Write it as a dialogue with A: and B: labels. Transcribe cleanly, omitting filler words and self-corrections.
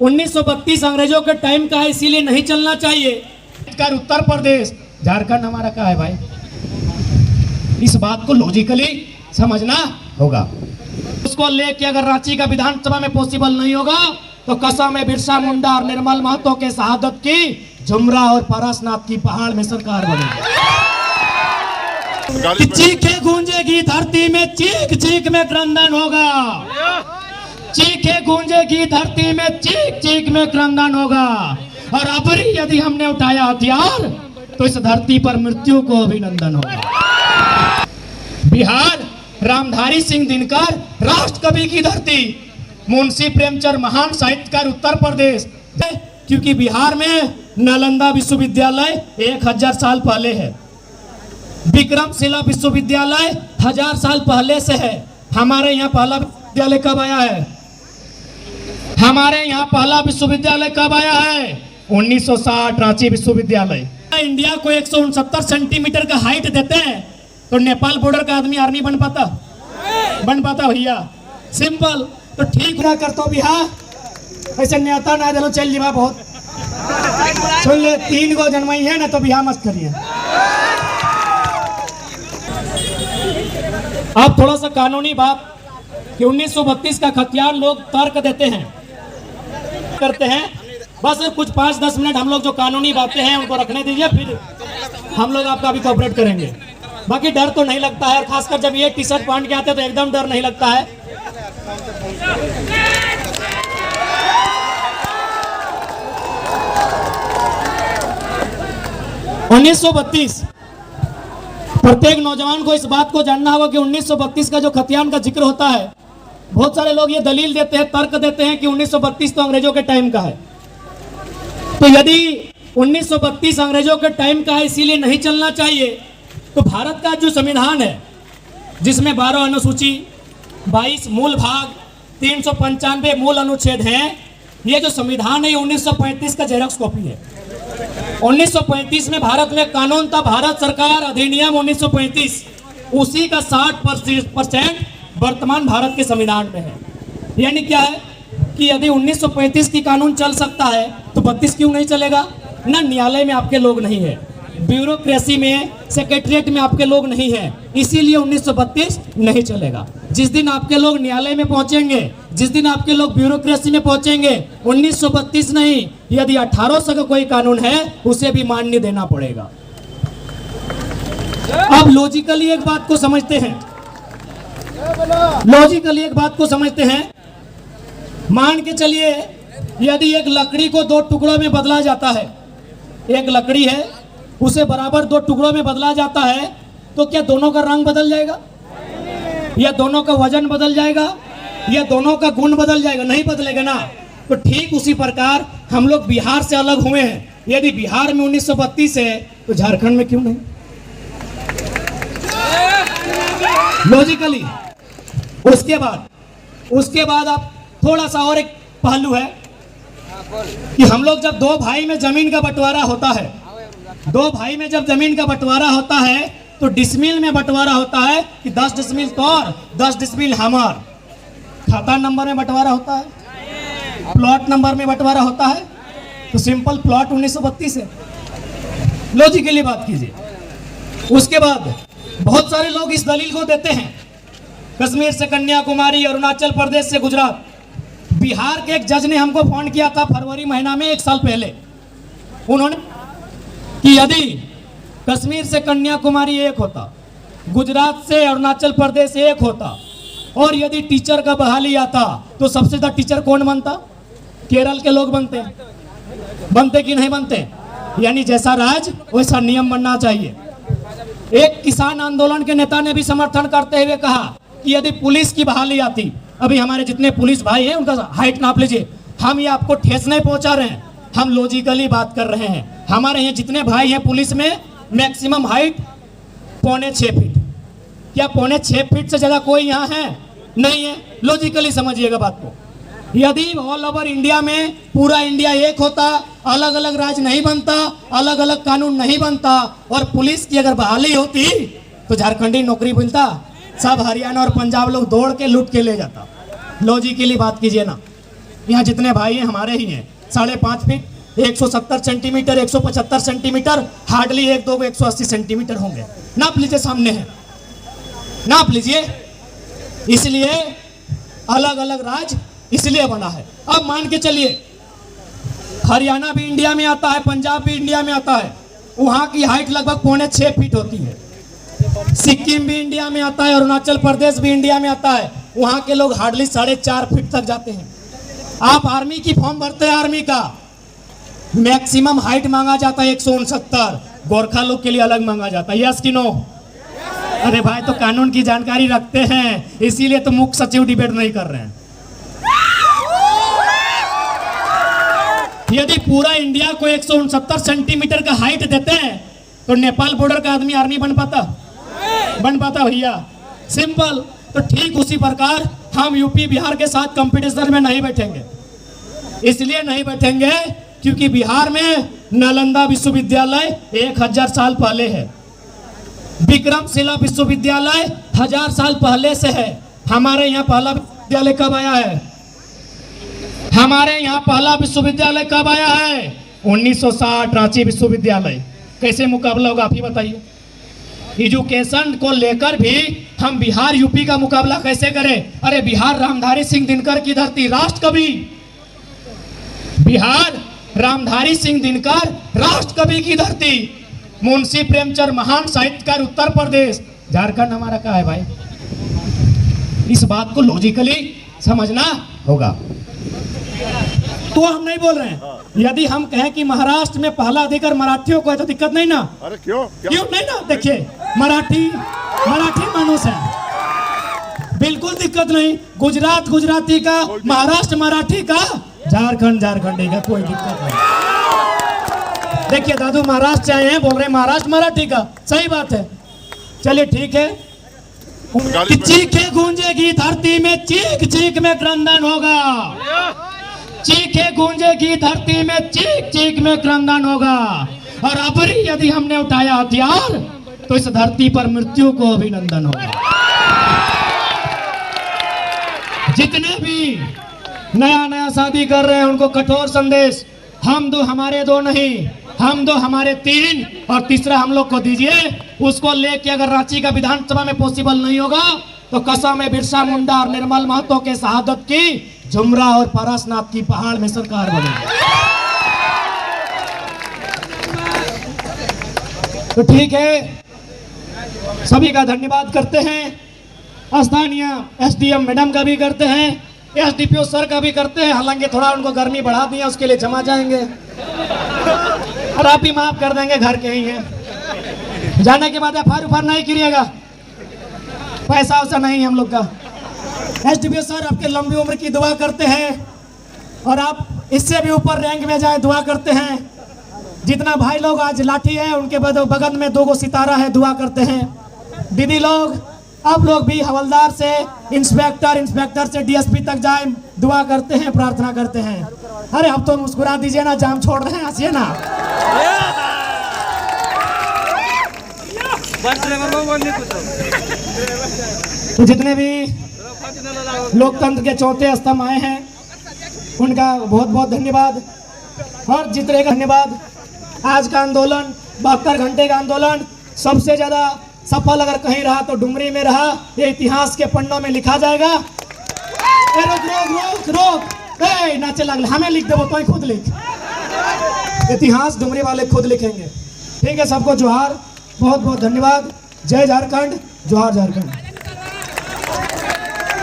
A: 1932 अंग्रेजों के टाइम का है, इसीलिए नहीं चलना चाहिए। उत्तर प्रदेश, झारखंड हमारा क्या है भाई? इस बात को लॉजिकली समझना होगा। उसको लेके अगर रांची का विधानसभा में पॉसिबल नहीं होगा तो कसम है बिरसा मुंडा और निर्मल महतो के शहादत की जुमरा और पारसनाथ की पहाड़ में सरकार बनेगी। चीखे गूंजेगी धरती में, चीख चीख में क्रंदन होगा। चीखे गूंजेगी धरती में, चीख चीख में क्रंदन होगा। और अबरी यदि हमने उठाया हथियार तो इस धरती पर मृत्यु को अभिनंदन होगा। बिहार, रामधारी सिंह दिनकर राष्ट्र कवि की धरती, मुंशी प्रेमचंद महान साहित्यकार। उत्तर प्रदेश, क्योंकि बिहार में नालंदा विश्वविद्यालय 1000 साल पहले है, विक्रमशिला विश्वविद्यालय 1000 साल पहले से है। हमारे यहाँ पहला विश्वविद्यालय कब आया है? हमारे यहाँ पहला विश्वविद्यालय कब आया है? 1960, रांची विश्वविद्यालय। इंडिया को 169 सेंटीमीटर का हाइट देते हैं तो नेपाल बॉर्डर का आदमी आर्मी बन पाता भैया? सिंपल। तो ठीक ना कर तो बिहार ऐसे नेता ना दिलो चल जीवा बहुत सुन ले, 3 गो जन्मई है ना तो बिहार मत करिए। अब थोड़ा सा कानूनी बात कि 1932 का खतियान लोग तर्क देते हैं, करते हैं। बस कुछ 5-10 मिनट हम लोग जो कानूनी बातें हैं उनको रखने दीजिए, फिर हम लोग आपका भी कोऑपरेट करेंगे। बाकी डर तो नहीं लगता है, खासकर जब ये टी शर्ट पहन के आते हैं तो एकदम डर नहीं लगता है। 1932, प्रत्येक नौजवान को इस बात को जानना होगा कि 1932 का जो खतियान का जिक्र होता है, बहुत सारे लोग ये दलील देते हैं, तर्क देते हैं कि 1932 तो अंग्रेजों के टाइम का है। तो यदि 1932 अंग्रेजों के टाइम का है इसीलिए नहीं चलना चाहिए, तो भारत का जो संविधान है जिसमें 12 अनुसूची, 22 मूल भाग, 395 मूल अनुच्छेद हैं, ये जो संविधान है 1935 का जेरॉक्स कॉपी है। 1935 में भारत में कानून था, भारत सरकार अधिनियम 1935, उसी का 60% वर्तमान भारत के संविधान में है। यानी क्या है कि यदि 1935 की कानून चल सकता है तो 32 क्यों नहीं चलेगा? ना न्यायालय में आपके लोग नहीं है, ब्यूरोक्रेसी में, सेक्रेटरिएट में आपके लोग नहीं है, इसीलिए 1932 नहीं चलेगा। जिस दिन आपके लोग न्यायालय में पहुंचेंगे, जिस दिन आपके लोग ब्यूरोक्रेसी में पहुंचेंगे, 1932 नहीं, यदि 1800 का कोई कानून है उसे भी मान्य देना पड़ेगा। अब लॉजिकली एक बात को समझते हैं, मान के चलिए यदि एक लकड़ी को 2 टुकड़ों में बदला जाता है, एक लकड़ी है उसे बराबर 2 टुकड़ों में बदला जाता है, तो क्या दोनों का रंग बदल जाएगा, या दोनों का वजन बदल जाएगा, या दोनों का गुण बदल जाएगा? नहीं बदलेगा ना। तो ठीक उसी प्रकार हम लोग बिहार से अलग हुए हैं। यदि बिहार में 1932 है तो झारखंड में क्यों नहीं? लॉजिकली। उसके बाद आप थोड़ा सा और एक पहलू है कि हम लोग जब 2 भाई में जमीन का बंटवारा होता है, 2 भाई में जब जमीन का बंटवारा होता है तो डिसमिल में बंटवारा होता है कि 10 डिसमिल तोर, 10 डिसमिल हमार। खाता नंबर में बंटवारा होता है, प्लॉट नंबर में बंटवारा होता है। तो सिंपल प्लॉट 1932 है। लॉजिकली बात कीजिए। उसके बाद बहुत सारे लोग इस दलील को देते हैं, कश्मीर से कन्याकुमारी, अरुणाचल प्रदेश से गुजरात। बिहार के एक जज ने हमको फोन किया था फरवरी महीना में 1 साल पहले, उन्होंने कि यदि कश्मीर से कन्याकुमारी एक होता, गुजरात से अरुणाचल प्रदेश एक होता, और यदि टीचर का बहाली आता तो सबसे ज्यादा टीचर कौन बनता? केरल के लोग बनते कि नहीं बनते? यानी जैसा राज वैसा नियम बनना चाहिए। एक किसान आंदोलन के नेता ने भी समर्थन करते हुए कहा कि यदि पुलिस की बहाली आती, अभी हमारे जितने पुलिस भाई हैं उनका हाइट नाप लीजिए, हम ये आपको ठेस नहीं पहुंचा रहे हैं, हम लॉजिकली बात कर रहे हैं। हमारे यहाँ जितने भाई हैं पुलिस में, मैक्सिमम हाइट 5.25 फीट। क्या 5.25 फीट से ज्यादा कोई यहाँ है? नहीं है। लॉजिकली समझिएगा बात को। यदि ऑल ओवर इंडिया में पूरा इंडिया एक होता, अलग अलग राज्य नहीं बनता, अलग अलग कानून नहीं बनता, और पुलिस की अगर बहाली होती तो झारखंडी नौकरी मिलता, सब हरियाणा और पंजाब लोग दौड़ के लूट के ले जाता। लॉजिकली बात कीजिए ना। यहाँ जितने भाई हैं हमारे ही हैं, 5.5 feet, 170 centimetre, 175 centimetre, hardly 1-2 180 centimetre होंगे। नाप लीजिए, सामने है, नाप लीजिए। इसलिए अलग अलग राज्य इसलिए बना है। अब मान के चलिए हरियाणा भी इंडिया में आता है, पंजाब भी इंडिया में आता है, वहाँ की हाइट लगभग 5.25 फीट होती है। सिक्किम भी इंडिया में आता है, अरुणाचल प्रदेश भी इंडिया में आता है, वहाँ के लोग हार्डली 4.5 फीट तक जाते हैं। आप आर्मी की फॉर्म भरते हैं, आर्मी का मैक्सिमम हाइट मांगा जाता है 169, गोरखा लोग के लिए अलग मांगा जाता है। यस कि नो? अरे भाई तो कानून की जानकारी रखते हैं, इसीलिए तो मुख्य सचिव डिबेट नहीं कर रहे हैं। यदि पूरा इंडिया को 169 सेंटीमीटर का हाइट देते हैं तो नेपाल बॉर्डर का आदमी आर्मी बन पाता भैया? सिंपल। तो ठीक उसी प्रकार हम यूपी बिहार के साथ कंपटीशन में नहीं बैठेंगे। इसलिए नहीं बैठेंगे क्योंकि बिहार में नालंदा विश्वविद्यालय 1000 साल पहले है, विक्रमशिला विश्वविद्यालय 1000 साल पहले से है। हमारे यहाँ पहला विश्वविद्यालय कब आया है? हमारे यहाँ पहला विश्वविद्यालय कब आया है? 1960, रांची विश्वविद्यालय। कैसे मुकाबला होगा आप ही बताइए? एजुकेशन को लेकर भी हम बिहार यूपी का मुकाबला कैसे करें? अरे बिहार रामधारी सिंह दिनकर की धरती, राष्ट्र कवि बिहार रामधारी सिंह दिनकर, राष्ट्र कवि की धरती, मुंशी प्रेमचंद महान साहित्यकार, उत्तर प्रदेश। झारखंड हमारा कहाँ है भाई? इस बात को लॉजिकली समझना होगा। तो हम नहीं बोल रहे हैं। यदि हम कहें कि महाराष्ट्र में पहला अधिकार मराठियों को है तो दिक्कत नहीं ना?
B: अरे क्यों
A: नहीं ना? देखिए मराठी मानुस है, बिल्कुल दिक्कत नहीं। गुजरात गुजराती का, महाराष्ट्र मराठी का, झारखंड झारखंडी का, कोई दिक्कत नहीं। देखिए दादू महाराष्ट्र से आए हैं, बोल रहे महाराष्ट्र मराठी का, सही बात है। चलिए ठीक है। चीखे गूंजेगी धरती में, चीख चीख में क्रंदन होगा। चीखे गूंजेगी धरती में, चीख चीख में क्रंदन होगा। और अबरी यदि हमने उठाया हथियार तो इस धरती पर मृत्यु को अभिनंदन होगा। जितने भी नया शादी कर रहे हैं उनको कठोर संदेश, हम दो हमारे दो नहीं, हम दो हमारे 3 और तीसरा हम लोग को दीजिए। उसको लेके अगर रांची का विधानसभा में पॉसिबल नहीं होगा तो कसम है बिरसा मुंडा और निर्मल महतो के शहादत की, जुमरा और पारसनाथ की पहाड़ में सरकार बनेगी। तो ठीक है, सभी का धन्यवाद करते हैं। स्थानीय एसडीएम मैडम का भी करते हैं, एसडीपीओ सर का भी करते हैं। हालांकि थोड़ा उनको गर्मी बढ़ा दी है, उसके लिए क्षमा चाहेंगे और आप भी माफ कर देंगे, घर के ही हैं। जाने के बाद FIR नहीं गिरिएगा, पैसा वैसा नहीं हम लोग का। एसडीपीओ सर आपके लंबी उम्र की दुआ करते हैं और आप इससे भी ऊपर रैंक में जाए दुआ करते हैं। जितना भाई लोग आज लाठी है उनके बगल में 2 सितारा है, दुआ करते हैं। दीदी लोग, आप लोग भी हवलदार से इंस्पेक्टर से डीएसपी तक जाए, दुआ करते हैं, प्रार्थना करते हैं। अरे अब तो मुस्कुरा दीजिए ना, जाम छोड़ रहे हैं, हंसिए ना। तो जितने भी लोकतंत्र के चौथे स्तंभ आए हैं उनका बहुत बहुत धन्यवाद। और जितने का धन्यवाद। आज का आंदोलन 72 घंटे का आंदोलन सबसे ज्यादा सफल अगर कहीं रहा तो डुमरी में रहा। ये इतिहास के पन्नों में लिखा जाएगा। रोक रोक रोक रोक, नाचे लगल, हमें लिख दे, तो खुद लिख। इतिहास डुमरी वाले खुद लिखेंगे। ठीक है, सबको जोहार, बहुत बहुत धन्यवाद। जय झारखंड, जोहार झारखंड।